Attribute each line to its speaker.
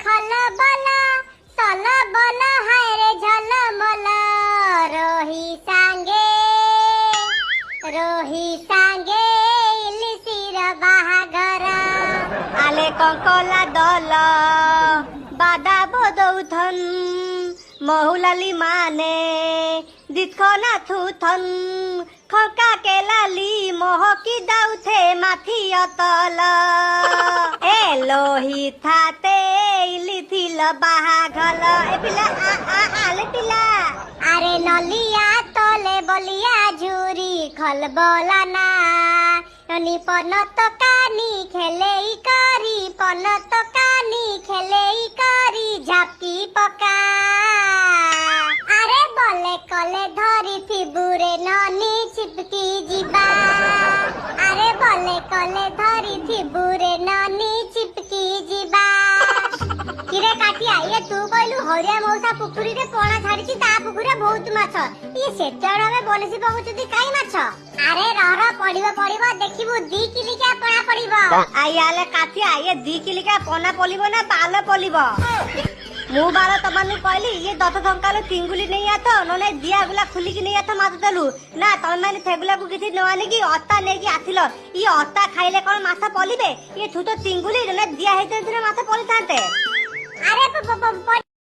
Speaker 1: খল বল চল বল হায় রে ঝল মল রহি সাঙ্গে ইলিশির বাহাঘর
Speaker 2: আলে কঙ্কলা দল বাদা বদৌথন মহুলালি মানে দিৎখনা থুথন খকা কেলালি মহকি দাউথে মাথি অতল এ লোহি থাতে ইলিথিল বাহাঘল এ পিলা আলে পিলা
Speaker 1: আরে নলিয়া তলে বলিয়া ঝুরি খল বলা না ননি পনত কানি খেলেই করি পনত কানি খেলেই করি ঝাপকি পকা আরে বলে কলে ধরি থিবুরে ননি চিপকি ଯିବା আরে বলে কলে ধরি থিবুরে ননি চিপকি ଯିବା কিরে কাটিয়া ইয়ে তু কইলু হরিয়া মৌসা পুকুরিরে পଣା ছাড়িছি তা পুকুরে বহুত মাছ ইয়ে সেটাড়ে বনসি পকুচুতি কাই মাছ আরে রহ পড়িব দেখিবু 2 কিলিকা পଣା পড়িব
Speaker 2: আইয়ালে কাটিয়া ইয়ে 2 কিলিকা পনা পলিব না বাল পলিব মু বাল তমানু কইলি ইয়ে 10 টঙ্কালে তিঙ্গুলি নেই আতো ননে দিয়াগুলা খুলিকি নেই আতো মাছ দেলু না তমানে থেগুলাকু কিছু নআনি কি অত্তা নেকি আসিল ই অত্তা খাইলে কোন মাছ পলিবে ইয়ে থুতো তিঙ্গুলি ননে দিয়া হেতে মাছ পলিথান্তে
Speaker 1: আরে